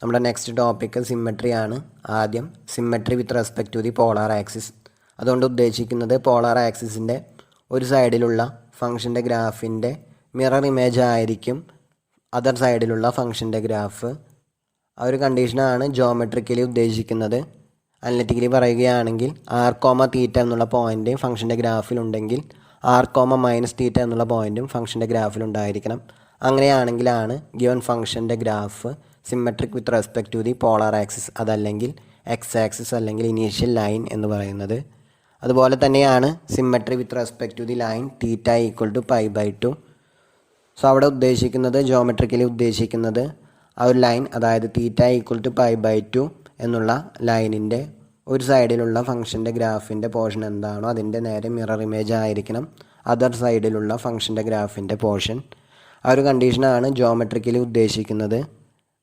നമ്മുടെ next topic symmetry ആണ്. ആദ്യം symmetry with respect to the polar axis. അതുകൊണ്ട് ഉദ്ദേശിക്കുന്നത് പോളാർ ആക്സിസിൻ്റെ ഒരു സൈഡിലുള്ള ഫംഗ്ഷൻ്റെ ഗ്രാഫിൻ്റെ മിറർ ഇമേജ് ആയിരിക്കും അതർ സൈഡിലുള്ള ഫംഗ്ഷൻ്റെ ഗ്രാഫ്. ആ ഒരു കണ്ടീഷനാണ് ജോമെട്രിക്കലി ഉദ്ദേശിക്കുന്നത്. അനലിറ്റിക്കലി പറയുകയാണെങ്കിൽ ആർ കോമ തീറ്റ എന്നുള്ള പോയിൻ്റ് ഫംഗ്ഷൻ്റെ ഗ്രാഫിലുണ്ടെങ്കിൽ ആർ കോമ മൈനസ് തീറ്റ എന്നുള്ള പോയിൻറ്റും ഫംഗ്ഷൻ്റെ ഗ്രാഫിലുണ്ടായിരിക്കണം. അങ്ങനെയാണെങ്കിലാണ് ഗിവൺ ഫംഗ്ഷൻ്റെ graph symmetric with respect to the polar axis, അതല്ലെങ്കിൽ എക്സ് ആക്സിസ് അല്ലെങ്കിൽ ഇനീഷ്യൽ ലൈൻ എന്ന് പറയുന്നത്. അതുപോലെ തന്നെയാണ് symmetry with respect to the line theta equal to π/2. So അവിടെ ഉദ്ദേശിക്കുന്നത് ജോമെട്രിക്കലി ഉദ്ദേശിക്കുന്നത് ആ ഒരു ലൈൻ, അതായത് തീറ്റ ഈക്വൽ ടു π/2 എന്നുള്ള ലൈനിൻ്റെ ഒരു സൈഡിലുള്ള ഫംഗ്ഷൻ്റെ ഗ്രാഫിൻ്റെ പോർഷൻ എന്താണോ അതിൻ്റെ നേരെ മിറർ ഇമേജ് ആയിരിക്കണം അതർ സൈഡിലുള്ള ഫംഗ്ഷൻ്റെ ഗ്രാഫിൻ്റെ പോർഷൻ. ആ ഒരു കണ്ടീഷനാണ് ജോമെട്രിക്കലി ഉദ്ദേശിക്കുന്നത്.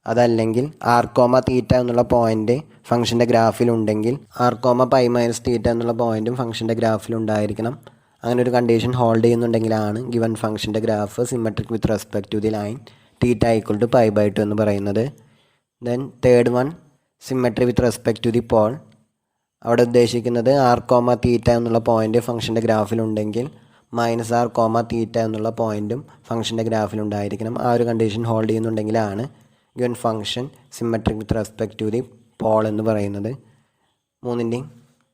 അതല്ലെങ്കിൽ ആർ കോമ തീറ്റ എന്നുള്ള പോയിൻ്റ് ഫംഗ്ഷൻ്റെ ഗ്രാഫിലുണ്ടെങ്കിൽ ആർ കോമ π- തീറ്റ എന്നുള്ള പോയിൻറ്റും ഫംഗ്ഷൻ്റെ ഗ്രാഫിലുണ്ടായിരിക്കണം. അങ്ങനെ ഒരു കണ്ടീഷൻ ഹോൾഡ് ചെയ്യുന്നുണ്ടെങ്കിലാണ് ഗിവൺ ഫംഗ്ഷൻ്റെ graph symmetric with respect to the line theta equal to π/2 എന്ന് പറയുന്നത്. Then third one symmetry with respect to the pole. അവിടെ ഉദ്ദേശിക്കുന്നത് ആർ കോമ തീറ്റ എന്നുള്ള പോയിൻ്റ് ഫംഗ്ഷൻ്റെ ഗ്രാഫിലുണ്ടെങ്കിൽ മൈനസ് ആർ കോമ തീറ്റ എന്നുള്ള പോയിൻറ്റും ഫംഗ്ഷൻ്റെ ഗ്രാഫിലുണ്ടായിരിക്കണം. ആ ഒരു കണ്ടീഷൻ ഹോൾഡ് ചെയ്യുന്നുണ്ടെങ്കിലാണ് given function symmetric with respect to the pole എന്ന് പറയുന്നത്. മൂന്നിൻ്റെയും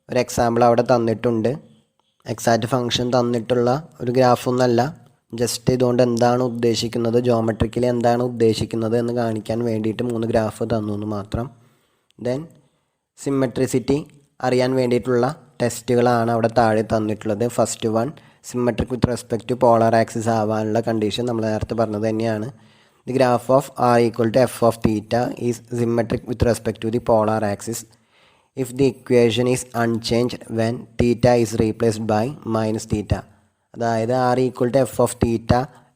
ഒരു എക്സാമ്പിൾ അവിടെ തന്നിട്ടുണ്ട്. എക്സാക്റ്റ് ഫംഗ്ഷൻ തന്നിട്ടുള്ള ഒരു ഗ്രാഫൊന്നല്ല, ജസ്റ്റ് ഇതുകൊണ്ട് എന്താണ് ഉദ്ദേശിക്കുന്നത്, ജോമെട്രിക്കലി എന്താണ് ഉദ്ദേശിക്കുന്നത് എന്ന് കാണിക്കാൻ വേണ്ടിയിട്ട് 3 ഗ്രാഫ് തന്നു എന്ന് മാത്രം. ദെൻ സിമ്മട്രിസിറ്റി അറിയാൻ വേണ്ടിയിട്ടുള്ള ടെസ്റ്റുകളാണ് അവിടെ താഴെ തന്നിട്ടുള്ളത്. First one, symmetric with respect to polar axis ആവാനുള്ള കണ്ടീഷൻ നമ്മൾ നേരത്തെ പറഞ്ഞത് തന്നെയാണ്. The graph of R equal to F of theta is symmetric with respect to the polar axis if the equation is unchanged when theta is replaced by minus theta. അതായത് R equal to F of theta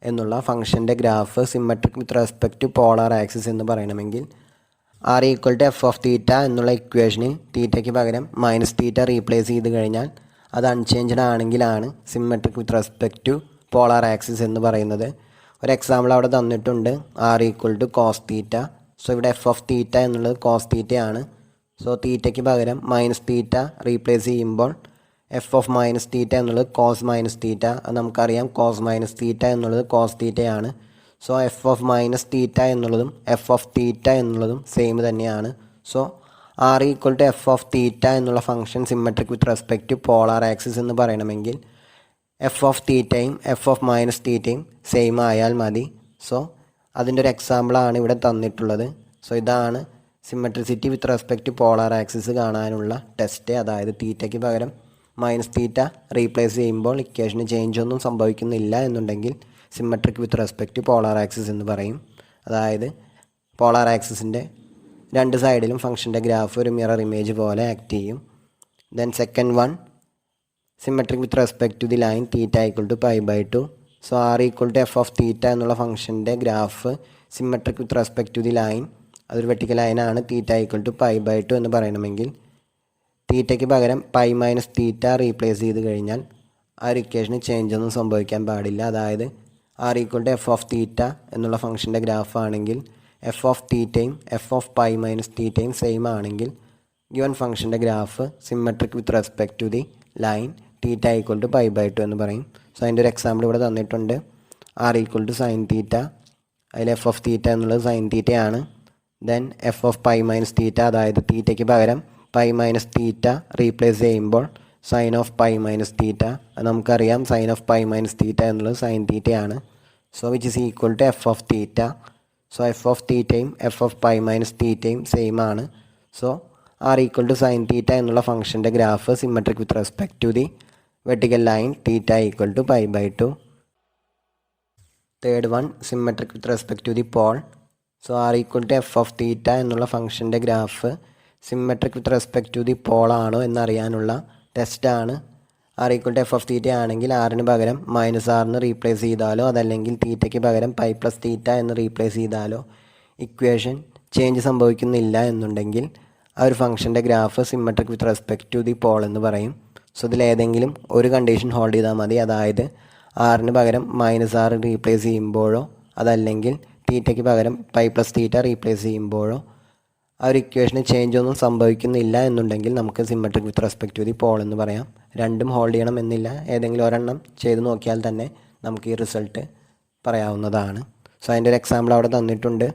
എന്നുള്ള ഫംഗ്ഷൻ്റെ graph symmetric with respect to polar axis എന്ന് പറയണമെങ്കിൽ R equal to F of theta എന്നുള്ള ഇക്വേഷനിൽ തീറ്റയ്ക്ക് പകരം minus theta replace ചെയ്ത് കഴിഞ്ഞാൽ അത് അൺചേഞ്ച്ഡ് ആണെങ്കിലാണ് symmetric with respect to polar axis എന്ന് പറയുന്നത്. ഒരു എക്സാമ്പിൾ അവിടെ തന്നിട്ടുണ്ട്, R equal to cos theta. So ഇവിടെ എഫ് ഓഫ് തീറ്റ എന്നുള്ളത് കോസ് തീറ്റയാണ്. സോ തീറ്റയ്ക്ക് പകരം മൈനസ് തീറ്റ റീപ്ലേസ് ചെയ്യുമ്പോൾ എഫ് ഓഫ് മൈനസ് തീറ്റ എന്നുള്ളത് കോസ് മൈനസ് തീറ്റ. അത് നമുക്കറിയാം, കോസ് മൈനസ് തീറ്റ എന്നുള്ളത് കോസ് തീറ്റയാണ്. So F of minus theta എന്നുള്ളതും എഫ് ഓഫ് തീറ്റ എന്നുള്ളതും സെയിം തന്നെയാണ്. So R equal to F of theta എന്നുള്ള function symmetric with respect to polar axis എന്ന് പറയണമെങ്കിൽ എഫ് ഓഫ് തീറ്റയും എഫ് ഓഫ് മൈനസ് തീറ്റയും സെയിം ആയാൽ മതി. സോ അതിൻ്റെ ഒരു എക്സാമ്പിളാണ് ഇവിടെ തന്നിട്ടുള്ളത്. സോ ഇതാണ് symmetricity with respect to polar axis കാണാനുള്ള ടെസ്റ്റ്. അതായത് തീറ്റയ്ക്ക് പകരം മൈനസ് തീറ്റ റീപ്ലേസ് ചെയ്യുമ്പോൾ ഇക്വേഷന് ചേഞ്ച് ഒന്നും സംഭവിക്കുന്നില്ല എന്നുണ്ടെങ്കിൽ symmetric with respect to polar axis എന്ന് പറയും. അതായത് പോളാർ ആക്സിസിൻ്റെ രണ്ട് സൈഡിലും ഫംഗ്ഷൻ്റെ ഗ്രാഫ് ഒരു മിറർ ഇമേജ് പോലെ ആക്ട് ചെയ്യും. Then second one, symmetric with respect to the line theta equal to π/2. So R equal to F of theta എന്നുള്ള ഫംഗ്ഷൻ്റെ graph symmetric with respect to the line, അതൊരു വെർട്ടിക്കൽ ലൈനാണ്, theta equal to π/2 എന്ന് പറയണമെങ്കിൽ തീറ്റയ്ക്ക് പകരം π- theta replace ചെയ്ത് കഴിഞ്ഞാൽ ആ ഒരു ഇക്വേഷന് ചേഞ്ച് ഒന്നും സംഭവിക്കാൻ പാടില്ല. അതായത് R equal to F of theta എന്നുള്ള ഫംഗ്ഷൻ്റെ ഗ്രാഫ് ആണെങ്കിൽ എഫ് ഓഫ് തീറ്റയും എഫ് ഓഫ് π- തീറ്റയും സെയിം ആണെങ്കിൽ ഗിവൺ ഫംഗ്ഷൻ്റെ graph symmetric with respect to the line theta equal to π/2 എന്ന് പറയും. സോ അതിൻ്റെ ഒരു എക്സാമ്പിൾ ഇവിടെ തന്നിട്ടുണ്ട്. R equal to sine theta, അതിൽ എഫ് ഓഫ് തീറ്റ എന്നുള്ളത് സൈൻ തീറ്റയാണ്. ദെൻ എഫ് ഓഫ് π- തീറ്റ, അതായത് തീറ്റയ്ക്ക് പകരം π- തീറ്റ റീപ്ലേസ് ചെയ്യുമ്പോൾ സൈൻ ഓഫ് π- തീറ്റ, അത് നമുക്കറിയാം, സൈൻ ഓഫ് π- തീറ്റ എന്നുള്ളത് സൈൻ തീറ്റയാണ്. So which is equal to F of theta. So F of തീറ്റയും എഫ് ഓഫ് π- തീറ്റയും സെയിം ആണ്. So R equal to sine theta എന്നുള്ള ഫംഗ്ഷൻ്റെ graph symmetric with respect to the vertical line theta equal to π/2. Third one, symmetric with respect to the pole. So R equal to F of theta എന്നുള്ള ഫംഗ്ഷൻ്റെ graph symmetric with respect to the pole ആണോ എന്നറിയാനുള്ള ടെസ്റ്റാണ്. R equal to F of theta ആണെങ്കിൽ ആറിന് പകരം minus ആറിന് replace ചെയ്താലോ അതല്ലെങ്കിൽ തീറ്റയ്ക്ക് പകരം π+ തീറ്റ എന്ന് റീപ്ലേസ് ചെയ്താലോ ഇക്വേഷൻ ചേഞ്ച് സംഭവിക്കുന്നില്ല എന്നുണ്ടെങ്കിൽ ആ ഒരു ഫംഗ്ഷൻ്റെ graph symmetric with respect to the pole എന്ന് പറയും. സോ ഇതിലേതെങ്കിലും ഒരു കണ്ടീഷൻ ഹോൾഡ് ചെയ്താൽ മതി. അതായത് ആറിന് പകരം -6 റീപ്ലേസ് ചെയ്യുമ്പോഴോ അതല്ലെങ്കിൽ തീറ്റയ്ക്ക് പകരം π+ തീറ്റ റീപ്ലേസ് ചെയ്യുമ്പോഴോ ആ ഒരു ഇക്വേഷന് ചേഞ്ച് ഒന്നും സംഭവിക്കുന്നില്ല എന്നുണ്ടെങ്കിൽ നമുക്ക് symmetric with respect to the pole എന്ന് പറയാം. രണ്ടും ഹോൾഡ് ചെയ്യണം എന്നില്ല, ഏതെങ്കിലും ഒരെണ്ണം ചെയ്ത് നോക്കിയാൽ തന്നെ നമുക്ക് ഈ റിസൾട്ട് പറയാവുന്നതാണ്. സോ അതിൻ്റെ ഒരു എക്സാമ്പിൾ അവിടെ തന്നിട്ടുണ്ട്.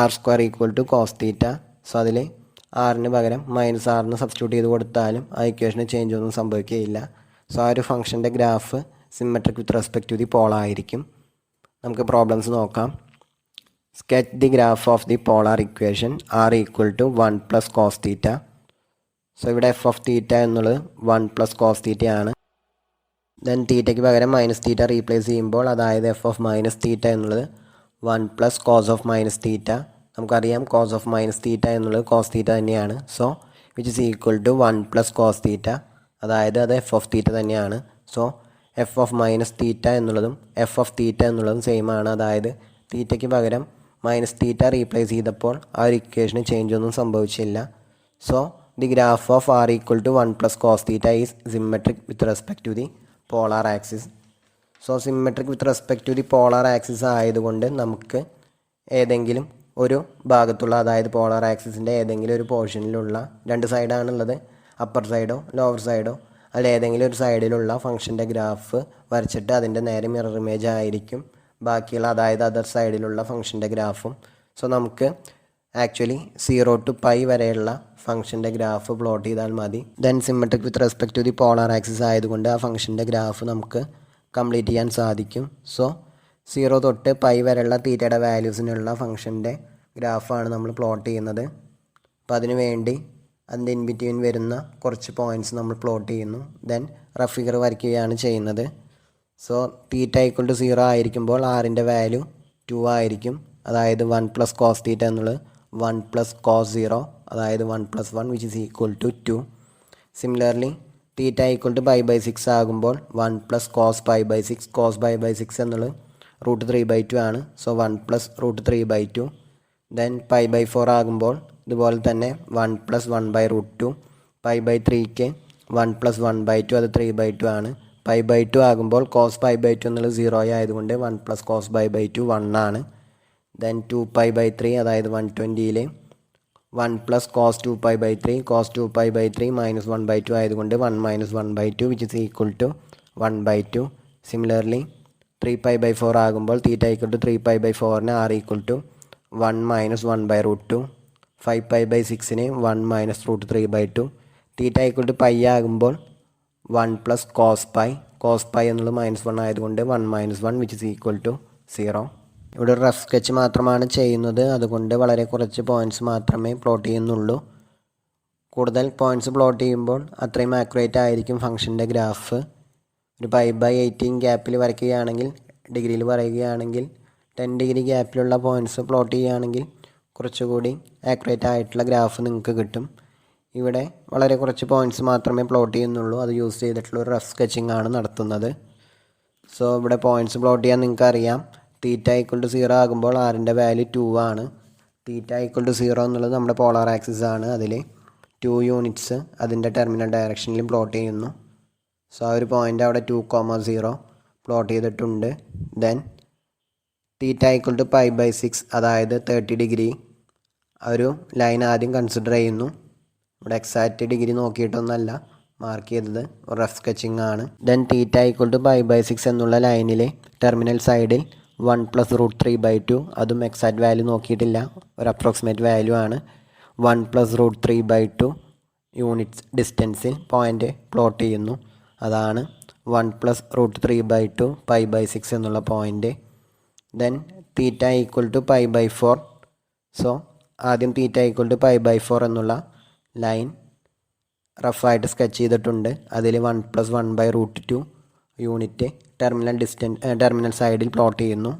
r² = cos theta. സോ അതിൽ ആറിന് പകരം -r സബ്സ്റ്റിറ്റ്യൂട്ട് ചെയ്ത് കൊടുത്താലും ആ ഇക്വേഷന് ചേഞ്ച് ഒന്നും സംഭവിക്കുകയില്ല. സോ ആ ഒരു ഫംഗ്ഷൻ്റെ graph symmetric with respect to the pole ആയിരിക്കും. നമുക്ക് പ്രോബ്ലംസ് നോക്കാം. Sketch the graph of the polar equation r = 1 + cos theta. So ഇവിടെ f ഓഫ് തീറ്റ എന്നുള്ളത് 1 + cos തീറ്റയാണ്. ദെൻ തീറ്റയ്ക്ക് പകരം -θ റീപ്ലേസ് ചെയ്യുമ്പോൾ, അതായത് f ഓഫ് -θ എന്നുള്ളത് 1 + cos ഓഫ് -θ. നമുക്കറിയാം cos ഓഫ് -θ എന്നുള്ളത് cos തീറ്റ തന്നെയാണ്. So which is equal to 1 + cos theta, അതായത് അത് f ഓഫ് തീറ്റ തന്നെയാണ്. സോ f ഓഫ് -θ എന്നുള്ളതും f ഓഫ് തീറ്റ എന്നുള്ളതും സെയിം ആണ്. അതായത് തീറ്റയ്ക്ക് പകരം -θ റീപ്ലേസ് ചെയ്തപ്പോൾ ആ ഒരു ഇക്വേഷന് ചേഞ്ച് ഒന്നും സംഭവിച്ചില്ല. So the graph of r = 1 + cos theta is symmetric with respect to the polar axis. So symmetric with respect to the polar axis ആയതുകൊണ്ട് നമുക്ക് ഏതെങ്കിലും ഒരു ഭാഗത്തുള്ള, അതായത് പോളാർ ആക്സിസിൻ്റെ ഏതെങ്കിലും ഒരു പോർഷനിലുള്ള, രണ്ട് സൈഡാണുള്ളത്, അപ്പർ സൈഡോ ലോവർ സൈഡോ അല്ല ഏതെങ്കിലും ഒരു സൈഡിലുള്ള ഫംഗ്ഷൻ്റെ ഗ്രാഫ് വരച്ചിട്ട് അതിൻ്റെ നേരെ മിറർ ഇമേജ് ആയിരിക്കും ബാക്കിയുള്ള, അതായത് അതർ സൈഡിലുള്ള ഫംഗ്ഷൻ്റെ ഗ്രാഫും. സോ നമുക്ക് ആക്ച്വലി 0 to π വരെയുള്ള ഫംഗ്ഷൻ്റെ ഗ്രാഫ് പ്ലോട്ട് ചെയ്താൽ മതി. Then symmetric with respect to the polar axis ആയതുകൊണ്ട് ആ ഫംഗ്ഷൻ്റെ ഗ്രാഫ് നമുക്ക് കംപ്ലീറ്റ് ചെയ്യാൻ സാധിക്കും. സോ 0 തൊട്ട് π വരെയുള്ള തീറ്റയുടെ വാല്യൂസിനുള്ള ഫംഗ്ഷൻ്റെ ഗ്രാഫാണ് നമ്മൾ പ്ലോട്ട് ചെയ്യുന്നത്. അപ്പോൾ അതിനു വേണ്ടി അതിൻ്റെ ഇൻ ബിറ്റ്വീൻ വരുന്ന കുറച്ച് പോയിൻറ്റ്സ് നമ്മൾ പ്ലോട്ട് ചെയ്യുന്നു. ദെൻ റഫ് ഫിഗർ വരയ്ക്കുകയാണ് ചെയ്യുന്നത്. സോ θ = 0 ആയിരിക്കുമ്പോൾ ആറിൻ്റെ വാല്യൂ 2 ആയിരിക്കും, അതായത് 1 + cos തീറ്റ എന്നുള്ളത് 1 + cos 0, അതായത് 1 + 1 which is equal to 2. Similarly θ = π/6 ആകുമ്പോൾ 1 + cos π/6, cos π/6 എന്നുള്ളത് √3/2 ആണ്. സോ 1 + √3/2. ദെൻ π/4 ആകുമ്പോൾ ഇതുപോലെ തന്നെ 1 + 1/√2. π/3ക്ക് 1 + 1/2, അത് 3/2 ആണ്. π/2 ആകുമ്പോൾ cos π/2 എന്നുള്ളത് 0 ആയതുകൊണ്ട് 1 + cos π/2 1 ആണ്. ദെൻ 2π/3, അതായത് 120ൽ 1 + cos 2π/3, cos 2π/3 -1/2 ആയതുകൊണ്ട് 1 - 1/2 which is equal to 1/2. Similarly 3π/4 ആകുമ്പോൾ θ = 3π/4ന് r = 1 - 1/√2. 5π/6ന് 1 - √3/2. θ = π ആകുമ്പോൾ 1 + cos π, cos π എന്നുള്ളത് -1 ആയതുകൊണ്ട് 1 - 1 വിച്ച് ഈസ് ഈക്വൽ ടു 0. ഇവിടെ ഒരു റഫ് സ്കെച്ച് മാത്രമാണ് ചെയ്യുന്നത്, അതുകൊണ്ട് വളരെ കുറച്ച് പോയിൻറ്റ്സ് മാത്രമേ പ്ലോട്ട് ചെയ്യുന്നുള്ളൂ. കൂടുതൽ പോയിൻറ്റ്സ് പ്ലോട്ട് ചെയ്യുമ്പോൾ അത്രയും ആക്യുറേറ്റ് ആയിരിക്കും ഫംഗ്ഷൻ്റെ ഗ്രാഫ്. ഒരു 5/18 ഗ്യാപ്പിൽ വരയ്ക്കുകയാണെങ്കിൽ, ഡിഗ്രിയിൽ പറയുകയാണെങ്കിൽ 10 ഡിഗ്രി ഗ്യാപ്പിലുള്ള പോയിൻറ്റ്സ് പ്ലോട്ട് ചെയ്യുകയാണെങ്കിൽ കുറച്ചുകൂടി ആക്യുറേറ്റ് ആയിട്ടുള്ള ഗ്രാഫ് നിങ്ങൾക്ക് കിട്ടും. ഇവിടെ വളരെ കുറച്ച് പോയിൻറ്റ്സ് മാത്രമേ പ്ലോട്ട് ചെയ്യുന്നുള്ളൂ, അത് യൂസ് ചെയ്തിട്ടുള്ള ഒരു റഫ് സ്കെച്ചിങ് ആണ് നടത്തുന്നത്. സോ ഇവിടെ പോയിൻറ്റ്സ് പ്ലോട്ട് ചെയ്യാൻ നിങ്ങൾക്ക് അറിയാം. θ = 0 ആകുമ്പോൾ ആറിൻ്റെ വാല്യൂ 2 ആണ്. θ = 0 എന്നുള്ളത് നമ്മുടെ പോളാർ ആക്സിസ് ആണ്. അതിൽ 2 യൂണിറ്റ്സ് അതിൻ്റെ ടെർമിനൽ ഡയറക്ഷനിലും പ്ലോട്ട് ചെയ്യുന്നു. സോ ആ ഒരു പോയിൻ്റ് അവിടെ 2,0 പ്ലോട്ട് ചെയ്തിട്ടുണ്ട്. ദെൻ θ = π/6, അതായത് 30 ഡിഗ്രി ഒരു ലൈൻ ആദ്യം കൺസിഡർ ചെയ്യുന്നു. ഇവിടെ എക്സാക്റ്റ് ഡിഗ്രി നോക്കിയിട്ടൊന്നല്ല മാർക്ക് ചെയ്തത്, റഫ് സ്കെച്ചിങ് ആണ്. ദെൻ θ = π/6 എന്നുള്ള ലൈനിലെ ടെർമിനൽ സൈഡിൽ 1 + √3/2, അതും എക്സാക്റ്റ് വാല്യൂ നോക്കിയിട്ടില്ല, ഒരു അപ്രോക്സിമേറ്റ് വാല്യൂ ആണ്. 1 + √3/2 യൂണിറ്റ്സ് ഡിസ്റ്റൻസിൽ പോയിൻ്റ് പ്ലോട്ട് ചെയ്യുന്നു. അതാണ് 1 + √3/2 π/6 എന്നുള്ള പോയിൻ്റ്. ദെൻ θ = π/4. സോ ആദ്യം θ = π/4 എന്നുള്ള ലൈൻ റഫായിട്ട് സ്കെച്ച് ചെയ്തിട്ടുണ്ട്. അതിൽ 1 + 1/√2 യൂണിറ്റ് ടെർമിനൽ സൈഡിൽ പ്ലോട്ട് ചെയ്യുന്നു.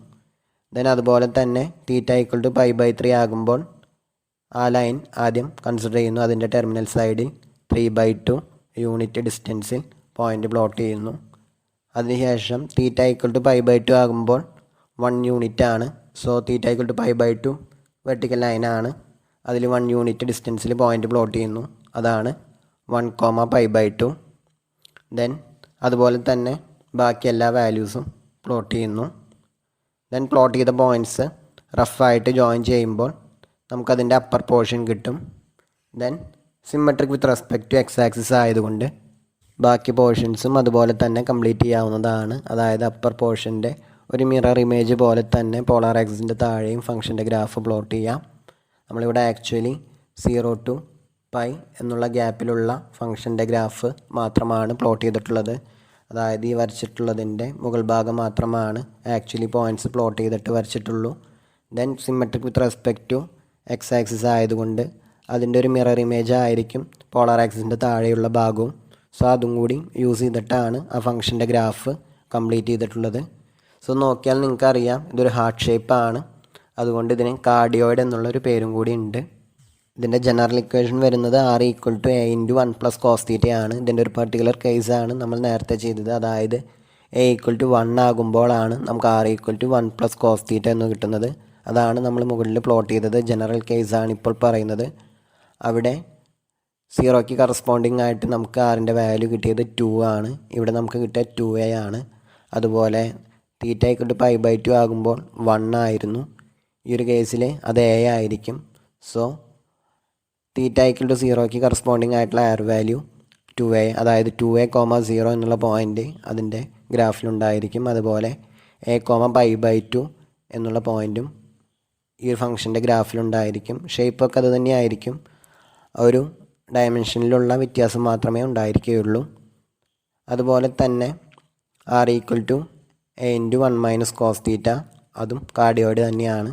ദെൻ അതുപോലെ തന്നെ θ = π/3 ആകുമ്പോൾ ആ ലൈൻ ആദ്യം കൺസിഡർ ചെയ്യുന്നു. അതിൻ്റെ ടെർമിനൽ സൈഡിൽ 3/2 യൂണിറ്റ് ഡിസ്റ്റൻസിൽ പോയിൻ്റ് പ്ലോട്ട് ചെയ്യുന്നു. അതിനുശേഷം θ = π/2 ആകുമ്പോൾ 1 യൂണിറ്റ് ആണ്. സോ θ = π/2 വെർട്ടിക്കൽ ലൈനാണ്. അതിൽ 1 യൂണിറ്റ് ഡിസ്റ്റൻസിൽ പോയിൻ്റ് പ്ലോട്ട് ചെയ്യുന്നു. അതാണ് 1, π/2. ദെൻ അതുപോലെ തന്നെ ബാക്കി എല്ലാ വാല്യൂസും പ്ലോട്ട് ചെയ്യുന്നു. ദെൻ പ്ലോട്ട് ചെയ്ത പോയിൻറ്റ്സ് റഫായിട്ട് ജോയിൻ ചെയ്യുമ്പോൾ നമുക്കതിൻ്റെ അപ്പർ പോർഷൻ കിട്ടും. Then symmetric with respect to X axis ആയതുകൊണ്ട് ബാക്കി പോർഷൻസും അതുപോലെ തന്നെ കംപ്ലീറ്റ് ചെയ്യാവുന്നതാണ്. അതായത് അപ്പർ പോർഷൻ്റെ ഒരു മിറർ ഇമേജ് പോലെ തന്നെ പോളാർ ആക്സിസിൻ്റെ താഴെയും ഫംഗ്ഷൻ്റെ ഗ്രാഫ് പ്ലോട്ട് ചെയ്യാം. നമ്മളിവിടെ ആക്ച്വലി 0 to π എന്നുള്ള ഗ്യാപ്പിലുള്ള ഫംഗ്ഷൻ്റെ ഗ്രാഫ് മാത്രമാണ് പ്ലോട്ട് ചെയ്തിട്ടുള്ളത്. അതായത് ഈ വരച്ചിട്ടുള്ളതിൻ്റെ മുകൾ ഭാഗം മാത്രമാണ് ആക്ച്വലി പോയിൻറ്റ്സ് പ്ലോട്ട് ചെയ്തിട്ട് വരച്ചിട്ടുള്ളൂ. Then symmetric with respect to X axis ആയതുകൊണ്ട് അതിൻ്റെ ഒരു മിറർ ഇമേജ് ആയിരിക്കും പോളാർ ആക്സിസിൻ്റെ താഴെയുള്ള ഭാഗവും. സോ അതും കൂടി യൂസ് ചെയ്തിട്ടാണ് ആ ഫംഗ്ഷൻ്റെ ഗ്രാഫ് കംപ്ലീറ്റ് ചെയ്തിട്ടുള്ളത്. സോ നോക്കിയാൽ നിങ്ങൾക്കറിയാം ഇതൊരു ഹാർട്ട് ഷേപ്പാണ്. അതുകൊണ്ട് ഇതിന് കാർഡിയോയിഡ് എന്നുള്ളൊരു പേരും കൂടി ഉണ്ട്. ഇതിൻ്റെ ജനറൽ ഇക്വേഷൻ വരുന്നത് R = A × 1 + cos θ ആണ്. ഇതിൻ്റെ ഒരു പർട്ടിക്കുലർ കേസാണ് നമ്മൾ നേരത്തെ ചെയ്തത്. അതായത് A = 1 ആകുമ്പോഴാണ് നമുക്ക് R = 1 + cos θ എന്ന് കിട്ടുന്നത്. അതാണ് നമ്മൾ മുകളിൽ പ്ലോട്ട് ചെയ്തത്. ജനറൽ കേസാണ് ഇപ്പോൾ പറയുന്നത്. അവിടെ 0ക്ക് കറസ്പോണ്ടിങ് ആയിട്ട് നമുക്ക് ആറിൻ്റെ വാല്യൂ കിട്ടിയത് 2 ആണ്. ഇവിടെ നമുക്ക് കിട്ടിയ 2a ആണ്. അതുപോലെ θ = π/2 ആകുമ്പോൾ 1 ആയിരുന്നു. ഈ ഒരു കേസിൽ അത് a ആയിരിക്കും. സോ θ = 0ക്ക് കറസ്പോണ്ടിങ് ആയിട്ടുള്ള ആർ വാല്യൂ 2a, അതായത് 2a, 0 എന്നുള്ള പോയിൻ്റ് അതിൻ്റെ ഗ്രാഫിലുണ്ടായിരിക്കും. അതുപോലെ a, π/2 എന്നുള്ള പോയിൻറ്റും ഈ ഒരു ഫംഗ്ഷൻ്റെ ഗ്രാഫിലുണ്ടായിരിക്കും. ഷേപ്പൊക്കെ അത് തന്നെയായിരിക്കും. ഒരു ഡയമെൻഷനിലുള്ള വ്യത്യാസം മാത്രമേ ഉണ്ടായിരിക്കുകയുള്ളൂ. അതുപോലെ തന്നെ R = A × 1 - cos θ അതും കാർഡിയോയിഡ് തന്നെയാണ്.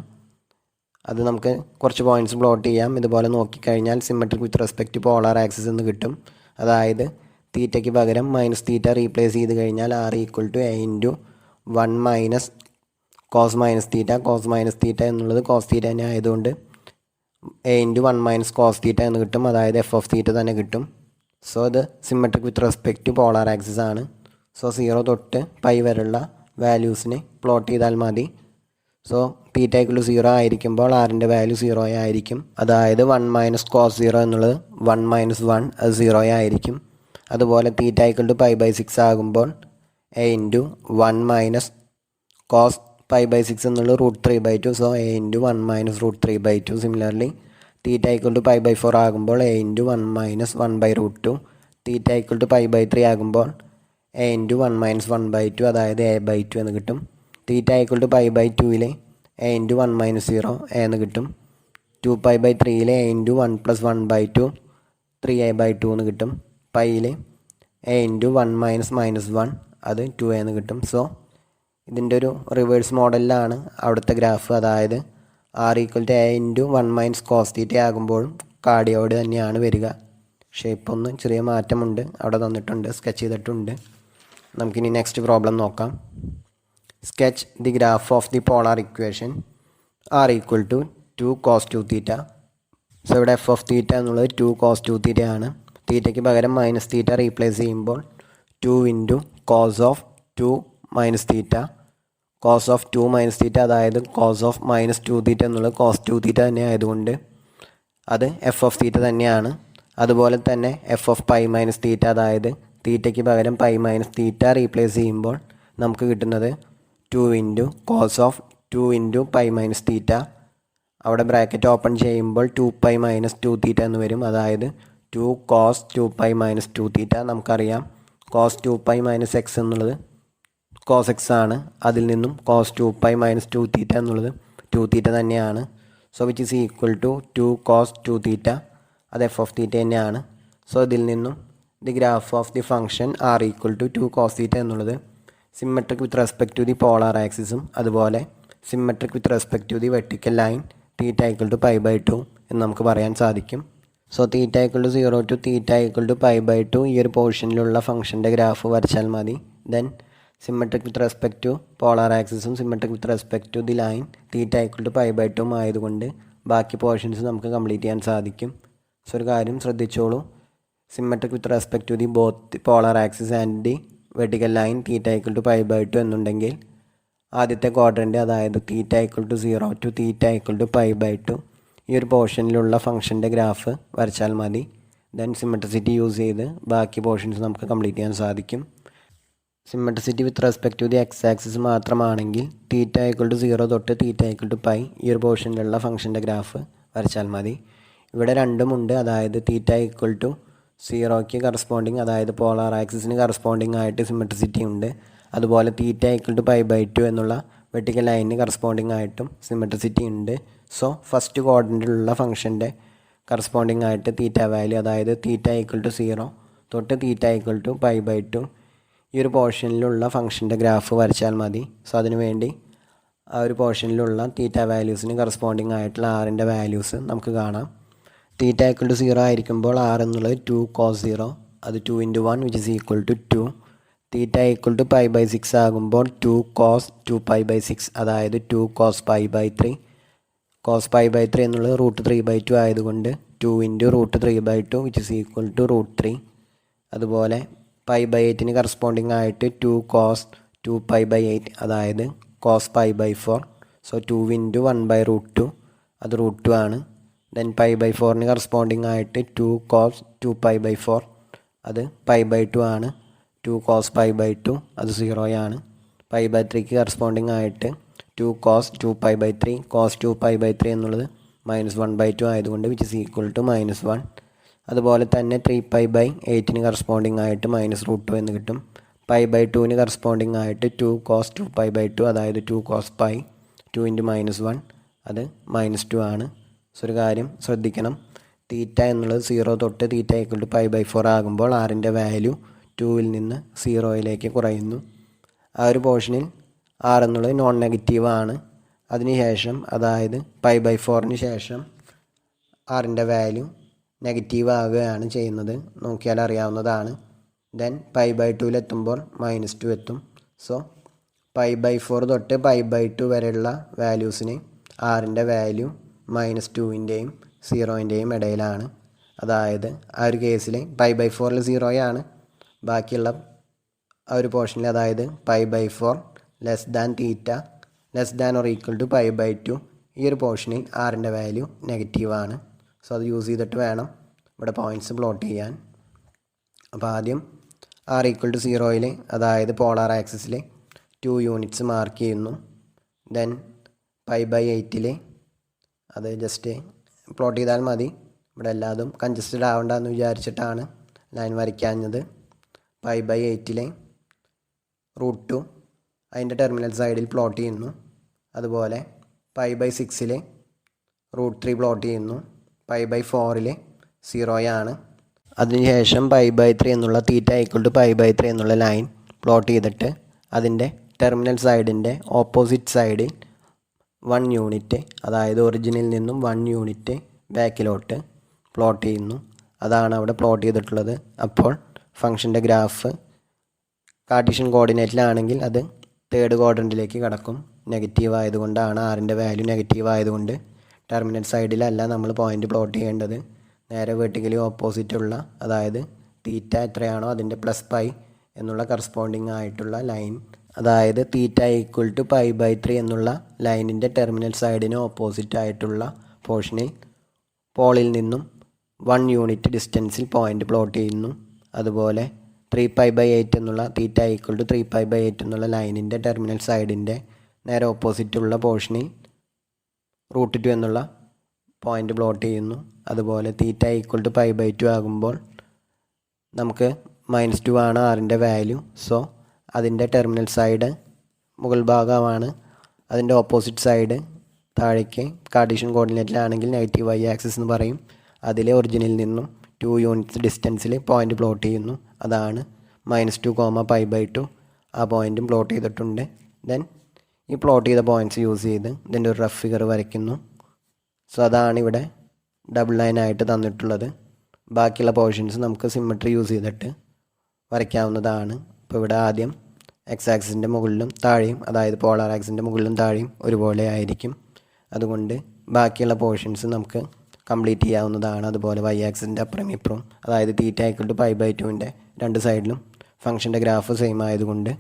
അത് നമുക്ക് കുറച്ച് പോയിൻറ്റ്സ് പ്ലോട്ട് ചെയ്യാം. ഇതുപോലെ നോക്കിക്കഴിഞ്ഞാൽ symmetric with respect to polar axis എന്ന് കിട്ടും. അതായത് തീറ്റയ്ക്ക് പകരം -θ റീപ്ലേസ് ചെയ്ത് കഴിഞ്ഞാൽ R = A × 1 - cos θ. cos θ എന്നുള്ളത് cos θ തന്നെ ആയതുകൊണ്ട് A × 1 - cos θ എന്ന് കിട്ടും. അതായത് f(θ) തന്നെ കിട്ടും. സോ ഇത് symmetric with respect to polar axis ആണ്. സോ 0 തൊട്ട് π വരെയുള്ള വാല്യൂസിനെ പ്ലോട്ട് ചെയ്താൽ മതി. സോ θ = 0 ആയിരിക്കുമ്പോൾ ആറിൻ്റെ വാല്യൂ 0 ആയിരിക്കും. അതായത് 1 - cos 0 എന്നുള്ളത് 1 - 1 അത് 0 ആയിരിക്കും. അതുപോലെ θ = π/6 ആകുമ്പോൾ A × 1 - cos π/6 എന്നുള്ളത് √3/2. So A × 1 - √3/2. സിമിലർലി θ = π/4 ആകുമ്പോൾ A × 1 - 1/√2. θ = π/3 ആകുമ്പോൾ A × 1 - 1/2, അതായത് a/2 എന്ന് കിട്ടും. θ = π/2 A × 1 - 0 a എന്ന് കിട്ടും. 2π/3 A × 1 + 1/2 3a/2 എന്ന് കിട്ടും. πയിൽ A × 1 - -1 അത് 2a എന്ന് കിട്ടും. സോ ഇതിൻ്റെ ഒരു റിവേഴ്സ് മോഡലിലാണ് അവിടുത്തെ ഗ്രാഫ്. അതായത് R = A × 1 - cos θ ആകുമ്പോഴും കാർഡിയോയിഡ് തന്നെയാണ് വരിക. ഷേപ്പ് ഒന്ന് ചെറിയ മാറ്റമുണ്ട്, അവിടെ തന്നിട്ടുണ്ട്, സ്കെച്ച് ചെയ്തിട്ടുണ്ട്. നമുക്കിനി നെക്സ്റ്റ് പ്രോബ്ലം നോക്കാം. Sketch the graph of the polar equation R = 2 cos 2θ. So ഇവിടെ f(θ) എന്നുള്ളത് 2 cos 2θ ആണ്. തീറ്റയ്ക്ക് പകരം -θ റീപ്ലേസ് ചെയ്യുമ്പോൾ 2 × cos of 2 - θ. cos of 2 - θ, അതായത് cos of -2θ എന്നുള്ളത് cos 2θ തന്നെ ആയതുകൊണ്ട് അത് f(θ) തന്നെയാണ്. അതുപോലെ തന്നെ f(π - θ), അതായത് തീറ്റയ്ക്ക് പകരം π - θ റീപ്ലേസ് ചെയ്യുമ്പോൾ നമുക്ക് കിട്ടുന്നത് 2 × cos of 2 × π - θ. അവിടെ ബ്രാക്കറ്റ് ഓപ്പൺ ചെയ്യുമ്പോൾ 2π - 2θ എന്ന് വരും. അതായത് 2 cos 2π - 2θ. നമുക്കറിയാം cos 2π - x എന്നുള്ളത് cos x ആണ്. അതിൽ നിന്നും cos 2π - 2θ എന്നുള്ളത് 2θ തന്നെയാണ്. So which is equal to 2 cos 2θ, അത് f(θ) തന്നെയാണ്. സോ ഇതിൽ നിന്നും the graph of the function R = 2 cos θ എന്നുള്ളത് symmetric with respect to the polar ആക്സിസും അതുപോലെ symmetric with respect to the vertical line θ = π/2 എന്ന് നമുക്ക് പറയാൻ സാധിക്കും. സോ θ = 0 to θ = π/2 ഈ ഒരു പോർഷനിലുള്ള ഫംഗ്ഷൻ്റെ ഗ്രാഫ് വരച്ചാൽ മതി. Then symmetric with respect to polar ആക്സിസും symmetric with respect to the line θ = π/2 ആയതുകൊണ്ട് ബാക്കി പോർഷൻസ് നമുക്ക് കംപ്ലീറ്റ് ചെയ്യാൻ സാധിക്കും. സോ ഒരു കാര്യം ശ്രദ്ധിച്ചോളൂ, symmetric with respect to the both polar axis and the vertical line θ = π/2 എന്നുണ്ടെങ്കിൽ ആദ്യത്തെ ക്വാഡ്രൻ്റ്, അതായത് θ = 0 to θ = π/2 ഈ ഒരു പോർഷനിലുള്ള ഫംഗ്ഷൻ്റെ ഗ്രാഫ് വരച്ചാൽ മതി. ദെൻ സിമ്മട്രിസിറ്റി യൂസ് ചെയ്ത് ബാക്കി പോർഷൻസ് നമുക്ക് കംപ്ലീറ്റ് ചെയ്യാൻ സാധിക്കും. Symmetricity with respect to the x axis മാത്രമാണെങ്കിൽ θ = 0 തൊട്ട് θ = π ഈ ഒരു പോർഷനിലുള്ള ഫംഗ്ഷൻ്റെ ഗ്രാഫ് വരച്ചാൽ മതി. ഇവിടെ രണ്ടുമുണ്ട്, അതായത് തീറ്റ ഈക്വൽ ടു 0ക്ക് കറസ്പോണ്ടിങ്, അതായത് പോളാർ ആക്സിസിന് കറസ്പോണ്ടിങ് ആയിട്ട് സിമെട്രിസിറ്റി ഉണ്ട്. അതുപോലെ തീറ്റ ഈക്വൽ ടു π/2 എന്നുള്ള വെർട്ടിക്കൽ ലൈനിന് കറസ്പോണ്ടിങ് ആയിട്ടും സിമെട്രിസിറ്റി ഉണ്ട്. സോ ഫസ്റ്റ് ക്വാഡ്രൻറ്റിലുള്ള ഫംഗ്ഷൻ്റെ കറസ്പോണ്ടിങ് ആയിട്ട് തീറ്റ വാല്യൂ, അതായത് തീറ്റ ഈക്വൽ ടു 0 തൊട്ട് തീറ്റ ഈക്വൽ ടു π/2 ഈ ഒരു പോർഷനിലുള്ള ഫംഗ്ഷൻ്റെ ഗ്രാഫ് വരച്ചാൽ മതി. സോ അതിനു വേണ്ടി ആ ഒരു പോർഷനിലുള്ള തീറ്റ വാല്യൂസിന് കറസ്പോണ്ടിങ് ആയിട്ടുള്ള ആറിൻ്റെ വാല്യൂസ് നമുക്ക് കാണാം. തീറ്റ ഈക്വൽ ടു 0 ആയിരിക്കുമ്പോൾ ആർ എന്നുള്ളത് 2 cos 0, അത് 2 × 1 which is equal to 2. Theta equal to π/6 ആകുമ്പോൾ 2 cos 2π/6, അതായത് 2 cos π/3. cos π/3 എന്നുള്ളത് √3/2 ആയതുകൊണ്ട് 2 × √3/2 വിച്ച് ഇസ് ഈക്വൽ ടു √3. അതുപോലെ π/8ന് കറസ്പോണ്ടിങ് ആയിട്ട് 2 cos 2π/8, അതായത് cos π/4. സോ 2 × 1/√2, അത് √2 ആണ്. ദെൻ π/4ന് കറസ്പോണ്ടിങ് ആയിട്ട് 2 cos 2π/4, അത് π/2 ആണ്. 2 cos π/2, അത് 0 ആണ്. π/3ക്ക് കറസ്പോണ്ടിങ് ആയിട്ട് 2 cos 2π/3, cos 2π/3 എന്നുള്ളത് -1/2 ആയതുകൊണ്ട് വിച്ച് ഇസ് ഈക്വൽ ടു -1. അതുപോലെ തന്നെ 3π/8ന് കറസ്പോണ്ടിങ് ആയിട്ട് -√2 എന്ന് കിട്ടും. π/2ന് കറസ്പോണ്ടിങ് ആയിട്ട് 2 cos 2π/2, അതായത് 2 cos π, 2 × -1, അത് -2 ആണ്. സോ ഒരു കാര്യം ശ്രദ്ധിക്കണം, തീറ്റ എന്നുള്ളത് 0 തൊട്ട് തീറ്റ ഈക്വൽ ടു π/4 ആകുമ്പോൾ ആറിൻ്റെ വാല്യൂ 2ൽ നിന്ന് 0യിലേക്ക് കുറയുന്നു. ആ ഒരു പോർഷനിൽ ആർ എന്നുള്ളത് നോൺ നെഗറ്റീവ് ആണ്. അതിനുശേഷം, അതായത് π/4ന് ശേഷം ആറിൻ്റെ വാല്യൂ നെഗറ്റീവ് ആകുകയാണ് ചെയ്യുന്നത്, നോക്കിയാൽ അറിയാവുന്നതാണ്. ദെൻ π/2 -2 എത്തും. സോ π/4 തൊട്ട് π/2 വരെയുള്ള വാല്യൂസിന് ആറിൻ്റെ വാല്യൂ -2ൻ്റെയും 0ൻ്റെയും ഇടയിലാണ്. അതായത് ആ ഒരു കേസിൽ π/4 0 ആണ്. ബാക്കിയുള്ള ആ ഒരു പോർഷനിൽ, അതായത് π/4 less than theta less than or equal to π/2, ഈ ഒരു പോർഷനിൽ ആറിൻ്റെ വാല്യൂ നെഗറ്റീവാണ്. സോ അത് യൂസ് ചെയ്തിട്ട് വേണം ഇവിടെ പോയിൻറ്റ്സ് പ്ലോട്ട് ചെയ്യാൻ. അപ്പോൾ ആദ്യം ആർ ഈക്വൽ ടു 0യിൽ, അതായത് പോളാർ ആക്സിസിൽ 2 യൂണിറ്റ്സ് മാർക്ക് ചെയ്യുന്നു. ദെൻ π/8ൽ അത് ജസ്റ്റ് പ്ലോട്ട് ചെയ്താൽ മതി. ഇവിടെ എല്ലാതും കൺജസ്റ്റഡ് ആവണ്ടെന്ന് വിചാരിച്ചിട്ടാണ് ലൈൻ വരയ്ക്കാഞ്ഞത്. π/8ൽ √2 അതിൻ്റെ ടെർമിനൽ സൈഡിൽ പ്ലോട്ട് ചെയ്യുന്നു. അതുപോലെ π/6ൽ √3 പ്ലോട്ട് ചെയ്യുന്നു. π/4ൽ 0 ആണ്. അതിനുശേഷം π/3 എന്നുള്ള തീറ്റ ഈക്വൽ ടു π/3 എന്നുള്ള ലൈൻ പ്ലോട്ട് ചെയ്തിട്ട് അതിൻ്റെ ടെർമിനൽ സൈഡിൻ്റെ ഓപ്പോസിറ്റ് സൈഡിൽ 1 യൂണിറ്റ്, അതായത് ഒറിജിനിൽ നിന്നും 1 യൂണിറ്റ് ബാക്കിലോട്ട് പ്ലോട്ട് ചെയ്യുന്നു. അതാണ് അവിടെ പ്ലോട്ട് ചെയ്തിട്ടുള്ളത്. അപ്പോൾ ഫംഗ്ഷൻ്റെ ഗ്രാഫ് കാർട്ടീഷ്യൻ കോർഡിനേറ്റിലാണെങ്കിൽ അത് തേർഡ് ക്വാഡ്രൻറ്റിലേക്ക് കടക്കും. നെഗറ്റീവ് ആയതുകൊണ്ടാണ്, ആറിൻ്റെ വാല്യൂ നെഗറ്റീവ് ആയതുകൊണ്ട് ടെർമിനൽ സൈഡിലല്ല നമ്മൾ പോയിൻ്റ് പ്ലോട്ട് ചെയ്യേണ്ടത്. നേരെ വെർട്ടിക്കലി ഓപ്പോസിറ്റുള്ള, അതായത് തീറ്റ എത്രയാണോ അതിൻ്റെ +π എന്നുള്ള കറസ്പോണ്ടിങ് ആയിട്ടുള്ള ലൈൻ, അതായത് തീറ്റ ഈക്വൽ ടു π/3 എന്നുള്ള ലൈനിൻ്റെ ടെർമിനൽ സൈഡിന് ഓപ്പോസിറ്റ് ആയിട്ടുള്ള പോർഷനിൽ പോളിൽ നിന്നും 1 യൂണിറ്റ് ഡിസ്റ്റൻസിൽ പോയിൻ്റ് പ്ലോട്ട് ചെയ്യുന്നു. അതുപോലെ 3π/8 എന്നുള്ള തീറ്റ ഈക്വൽ ടു 3π/8 എന്നുള്ള ലൈനിൻ്റെ ടെർമിനൽ സൈഡിൻ്റെ നേരെ ഓപ്പോസിറ്റുള്ള പോർഷനിൽ √2 എന്നുള്ള പോയിൻ്റ് പ്ലോട്ട് ചെയ്യുന്നു. അതുപോലെ തീറ്റ ഈക്വൽ ടു π/2 ആകുമ്പോൾ നമുക്ക് -2 ആണ് ആറിൻ്റെ വാല്യൂ. സോ അതിൻ്റെ ടെർമിനൽ സൈഡ് മുകൾ ഭാഗമാണ്, അതിൻ്റെ ഓപ്പോസിറ്റ് സൈഡ് താഴേക്ക് കാർട്ടീഷ്യൻ കോർഡിനേറ്റിലാണെങ്കിൽ നെഗറ്റീവ് y ആക്സിസ് എന്ന് പറയും. അതിലെ ഒറിജിനിൽ നിന്നും 2 യൂണിറ്റ്സ് ഡിസ്റ്റൻസിൽ പോയിൻ്റ് പ്ലോട്ട് ചെയ്യുന്നു. അതാണ് -2, π/2. ആ പോയിൻറ്റും പ്ലോട്ട് ചെയ്തിട്ടുണ്ട്. ദെൻ ഈ പ്ലോട്ട് ചെയ്ത പോയിൻറ്റ്സ് യൂസ് ചെയ്ത് ഇതിൻ്റെ ഒരു റഫ് ഫിഗർ വരയ്ക്കുന്നു. സോ അതാണ് ഇവിടെ ഡബിൾ ലൈനായിട്ട് തന്നിട്ടുള്ളത്. ബാക്കിയുള്ള പോർഷൻസ് നമുക്ക് സിമ്മട്രി യൂസ് ചെയ്തിട്ട് വരയ്ക്കാവുന്നതാണ്. ഇപ്പോൾ ഇവിടെ ആദ്യം എക്സ് ആക്സിസിൻ്റെ മുകളിലും താഴെയും, അതായത് പോളാർ ആക്സിസിൻ്റെ മുകളിലും താഴെയും ഒരുപോലെ ആയിരിക്കും. അതുകൊണ്ട് ബാക്കിയുള്ള പോർഷൻസ് നമുക്ക് കംപ്ലീറ്റ് ചെയ്യാവുന്നതാണ്. അതുപോലെ y ആക്സിസിൻ്റെ അപ്പുറം ഇപ്പുറം, അതായത് തീറ്റ ഈക്വൽ ടു π/2ൻ്റെ രണ്ട് സൈഡിലും ഫംഗ്ഷൻ്റെ ഗ്രാഫ് സെയിം ആയതുകൊണ്ട്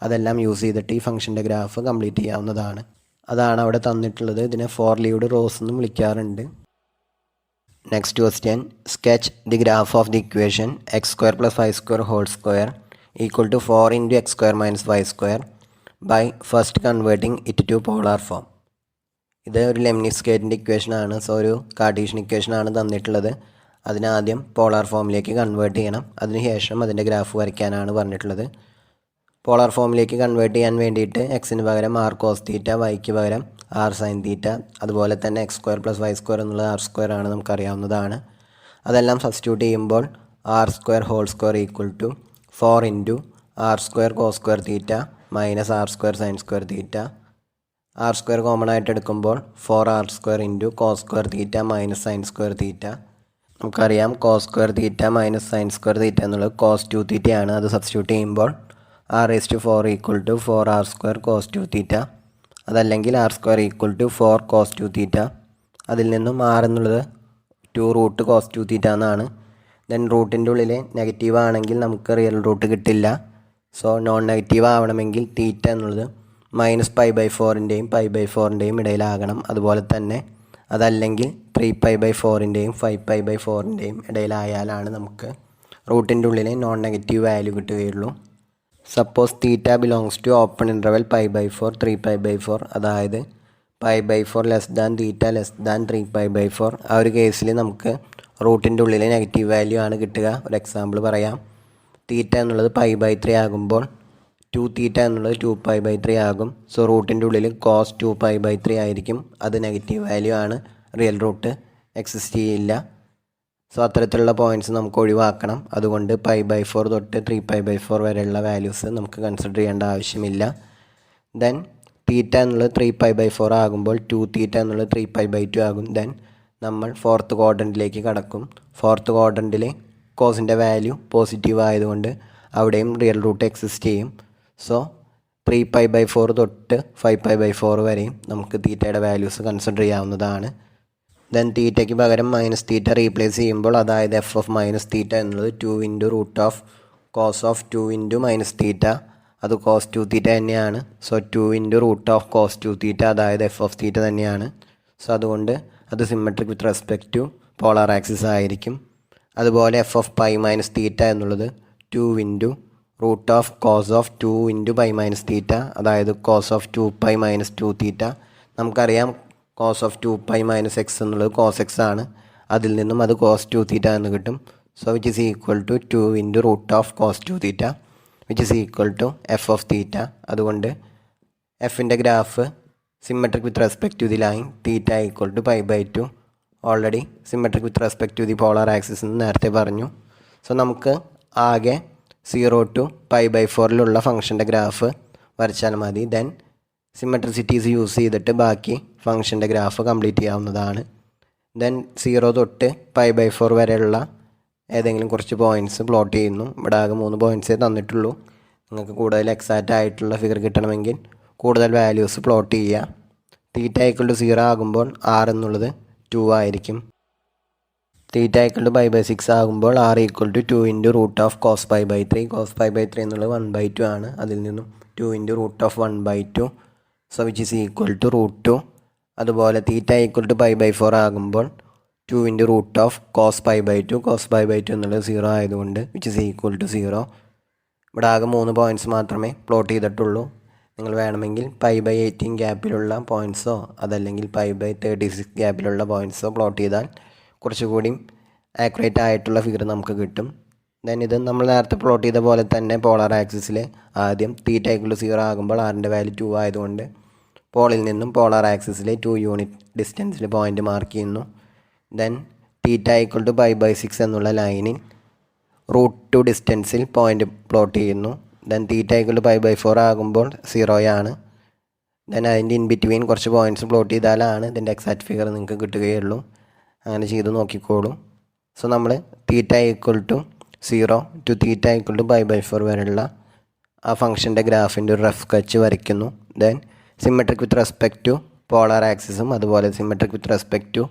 അതെല്ലാം യൂസ് ചെയ്തിട്ട് ഈ ഫംഗ്ഷൻ്റെ ഗ്രാഫ് കംപ്ലീറ്റ് ചെയ്യാവുന്നതാണ്. അതാണ് അവിടെ തന്നിട്ടുള്ളത്. ഇതിനെ 4 ലീവ്ഡ് റോസ് എന്നും വിളിക്കാറുണ്ട്. Next question, sketch the graph of the equation x² + y² equal to 4 × x² - y² by first converting it to polar form. ഇത് ഒരു ലെംനിസ്കേറ്റിൻ്റെ ഇക്വേഷനാണ്. സോ ഒരു കാർട്ടീഷ്യൻ ഇക്വേഷനാണ് തന്നിട്ടുള്ളത്. അതിനാദ്യം പോളാർ ഫോമിലേക്ക് കൺവേർട്ട് ചെയ്യണം. അതിനുശേഷം അതിൻ്റെ ഗ്രാഫ് വരയ്ക്കാനാണ് പറഞ്ഞിട്ടുള്ളത്. പോളാർ ഫോമിലേക്ക് കൺവേർട്ട് ചെയ്യാൻ വേണ്ടിയിട്ട് എക്സിന് പകരം ആർ കോസ് തീറ്റ, വൈക്ക് പകരം ആർ സൈൻ തീറ്റ, അതുപോലെ തന്നെ x square plus y square എന്നുള്ളത് ആർ സ്ക്വയർ ആണ്, നമുക്കറിയാവുന്നതാണ്. അതെല്ലാം സബ്സ്റ്റിറ്റ്യൂട്ട് ചെയ്യുമ്പോൾ r square whole square equal to 4 into r square cos square theta minus r square sine square theta. R square common ആയിട്ട് എടുക്കുമ്പോൾ 4r square into cos square theta minus sine square theta. നമുക്കറിയാം cos square theta minus sine square theta എന്നുള്ളത് cos 2 തീറ്റയാണ്. അത് substitute ചെയ്യുമ്പോൾ r⁴ equal to 4r square cos 2 theta, അതല്ലെങ്കിൽ r square equal to 4 cos 2 theta. അതിൽ നിന്നും r എന്നുള്ളത് 2 root cos 2 തീറ്റ എന്നാണ്. ദെൻ റൂട്ടിൻ്റെ ഉള്ളിൽ നെഗറ്റീവ് ആണെങ്കിൽ നമുക്ക് റിയൽ റൂട്ട് കിട്ടില്ല. സോ നോൺ നെഗറ്റീവ് ആവണമെങ്കിൽ തീറ്റ എന്നുള്ളത് -π/4ൻ്റെയും π/4ൻ്റെയും ഇടയിലാകണം. അതുപോലെ തന്നെ അതല്ലെങ്കിൽ 3π/4ൻ്റെയും 5π/4ൻ്റെയും ഇടയിലായാലാണ് നമുക്ക് റൂട്ടിൻ്റെ ഉള്ളിൽ നോൺ നെഗറ്റീവ് വാല്യൂ കിട്ടുകയുള്ളൂ. Suppose theta belongs to open interval π/4 3π/4, അതായത് π/4 less than theta less than 3π/4. ആ ഒരു കേസിൽ നമുക്ക് റൂട്ടിൻ്റെ ഉള്ളിൽ നെഗറ്റീവ് വാല്യൂ ആണ് കിട്ടുക. ഒരു എക്സാമ്പിൾ പറയാം. തീറ്റ എന്നുള്ളത് π/3 ആകുമ്പോൾ 2 തീറ്റ എന്നുള്ളത് 2π/3 ആകും. സോ റൂട്ടിൻ്റെ ഉള്ളിൽ cos 2π/3 ആയിരിക്കും. അത് നെഗറ്റീവ് വാല്യൂ ആണ്, റിയൽ റൂട്ട് എക്സിസ്റ്റ് ചെയ്യില്ല. സോ അത്തരത്തിലുള്ള പോയിൻറ്റ്സ് നമുക്ക് ഒഴിവാക്കണം. അതുകൊണ്ട് π/4 തൊട്ട് 3π/4 വരെയുള്ള വാല്യൂസ് നമുക്ക് കൺസിഡർ ചെയ്യേണ്ട ആവശ്യമില്ല. ദെൻ തീറ്റ എന്നുള്ളത് 3π/4 ആകുമ്പോൾ 2 തീറ്റ എന്നുള്ളത് 3π/2 ആകും. ദെൻ നമ്മൾ 4th ക്വാഡ്രൻറ്റിലേക്ക് കടക്കും. 4th ക്വാഡ്രൻറ്റിൽ കോസിൻ്റെ വാല്യൂ പോസിറ്റീവ് ആയതുകൊണ്ട് അവിടെയും റിയൽ റൂട്ട് എക്സിസ്റ്റ് ചെയ്യും. സോ 3π/4 തൊട്ട് 5π/4 വരെയും നമുക്ക് തീറ്റയുടെ വാല്യൂസ് കൺസിഡർ ചെയ്യാവുന്നതാണ്. ദെൻ തീറ്റയ്ക്ക് പകരം മൈനസ് തീറ്റ റീപ്ലേസ് ചെയ്യുമ്പോൾ, അതായത് എഫ് ഓഫ് മൈനസ് തീറ്റ എന്നുള്ളത് 2 into root of cos of 2 into minus theta, അത് cos 2 തീറ്റ തന്നെയാണ്. So 2 into root of cos 2 theta, അതായത് എഫ് ഓഫ് തീറ്റ തന്നെയാണ്. സോ അതുകൊണ്ട് അത് symmetric with respect to polar axis ആയിരിക്കും. അതുപോലെ f of pi minus theta എന്നുള്ളത് 2 into root of cos of 2 into pi minus theta, അതായത് cos of 2π minus 2 theta. നമുക്കറിയാം cos of 2π minus x എന്നുള്ളത് cos x ആണ്. അതിൽ നിന്നും അത് cos 2 തീറ്റ എന്ന് കിട്ടും. So which is equal to 2 into root of cos 2 theta which is equal to F of theta. അതുകൊണ്ട് എഫിൻ്റെ graph symmetric with respect to the line theta equal to π/2. Already symmetric with respect to the polar axis എന്ന് നേരത്തെ പറഞ്ഞു. So നമുക്ക് ആകെ 0 to π/4 ഫംഗ്ഷൻ്റെ graph വരച്ചാൽ മതി. Then സിമെട്രിസിറ്റീസ് use ചെയ്തിട്ട് ബാക്കി ഫംഗ്ഷൻ്റെ ഗ്രാഫ് കംപ്ലീറ്റ് ചെയ്യാവുന്നതാണ്. ദെൻ 0 തൊട്ട് π/4 വരെയുള്ള ഏതെങ്കിലും കുറച്ച് പോയിൻറ്റ്സ് പ്ലോട്ട് ചെയ്യുന്നു. ഇവിടെ ആകെ 3 പോയിൻറ്റ്സേ തന്നിട്ടുള്ളൂ. നിങ്ങൾക്ക് കൂടുതൽ എക്സാക്റ്റ് ആയിട്ടുള്ള ഫിഗർ കിട്ടണമെങ്കിൽ കൂടുതൽ വാല്യൂസ് പ്ലോട്ട് ചെയ്യുക. തീറ്റ ഈക്വൽ ടു 0 ആകുമ്പോൾ r എന്നുള്ളത് 2 ആയിരിക്കും. തീറ്റ ഈക്വൽ ടു π/6 ആകുമ്പോൾ r equal to 2 into root of cos π/3. cos π/3 എന്നുള്ളത് 1/2 ആണ്. അതിൽ നിന്നും 2 into root of 1/2. So which is equal to √2. അതുപോലെ തീറ്റ ഈക്വൽ ടു π/4 ആകുമ്പോൾ 2 into root of cos π/2. cos π/2 എന്നുള്ളത് 0 ആയതുകൊണ്ട് വിച്ച് ഈസ് ഈക്വൽ ടു 0. ഇവിടെ ആകെ 3 പോയിൻറ്റ്സ് മാത്രമേ പ്ലോട്ട് ചെയ്തിട്ടുള്ളൂ. നിങ്ങൾ വേണമെങ്കിൽ π/18 ഗ്യാപ്പിലുള്ള പോയിൻറ്റ്സോ അതല്ലെങ്കിൽ π/36 ഗ്യാപ്പിലുള്ള പോയിൻറ്റ്സോ പ്ലോട്ട് ചെയ്താൽ കുറച്ചുകൂടി ആക്യുറേറ്റ് ആയിട്ടുള്ള ഫിഗർ നമുക്ക് കിട്ടും. ദെൻ ഇത് നമ്മൾ നേരത്തെ പ്ലോട്ട് ചെയ്ത പോലെ തന്നെ പോളാർ ആക്സിസിൽ ആദ്യം തീറ്റ ഈക്വൽ ടു 0 ആകുമ്പോൾ ആറിൻ്റെ വാല്യൂ 2 ആയതുകൊണ്ട് പോളിൽ നിന്നും പോളാർ ആക്സിസിലെ 2 യൂണിറ്റ് ഡിസ്റ്റൻസിൽ പോയിൻ്റ് മാർക്ക് ചെയ്യുന്നു. ദെൻ തീറ്റ ഈക്വൽ ടു π/6 എന്നുള്ള ലൈനിൽ √2 ഡിസ്റ്റൻസിൽ പോയിൻ്റ് പ്ലോട്ട് ചെയ്യുന്നു. ദെൻ തീറ്റ ഈക്വൽ ടു π/4 ആകുമ്പോൾ 0 ആണ്. ദെൻ അതിൻ്റെ ഇൻ ബിറ്റ്വീൻ കുറച്ച് പോയിൻറ്റ്സ് പ്ലോട്ട് ചെയ്താലാണ് ഇതിൻ്റെ എക്സാക്റ്റ് ഫിഗർ നിങ്ങൾക്ക് കിട്ടുകയുള്ളൂ. അങ്ങനെ ചെയ്ത് നോക്കിക്കോളൂ. സോ നമ്മൾ theta equal to 0 to theta equal to π/4 വരെയുള്ള ആ ഫംഗ്ഷൻ്റെ ഗ്രാഫിൻ്റെ ഒരു റഫ് സ്കെച്ച് വരയ്ക്കുന്നു. Then symmetric with respect to polar ആക്സിസും അതുപോലെ symmetric with respect to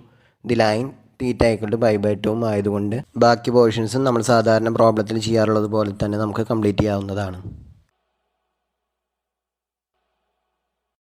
the line theta equal to π/2 ആയതുകൊണ്ട് ബാക്കി പോർഷൻസും നമ്മൾ സാധാരണ പ്രോബ്ലത്തിൽ ചെയ്യാറുള്ളത് പോലെ തന്നെ നമുക്ക് കംപ്ലീറ്റ് ചെയ്യാവുന്നതാണ്.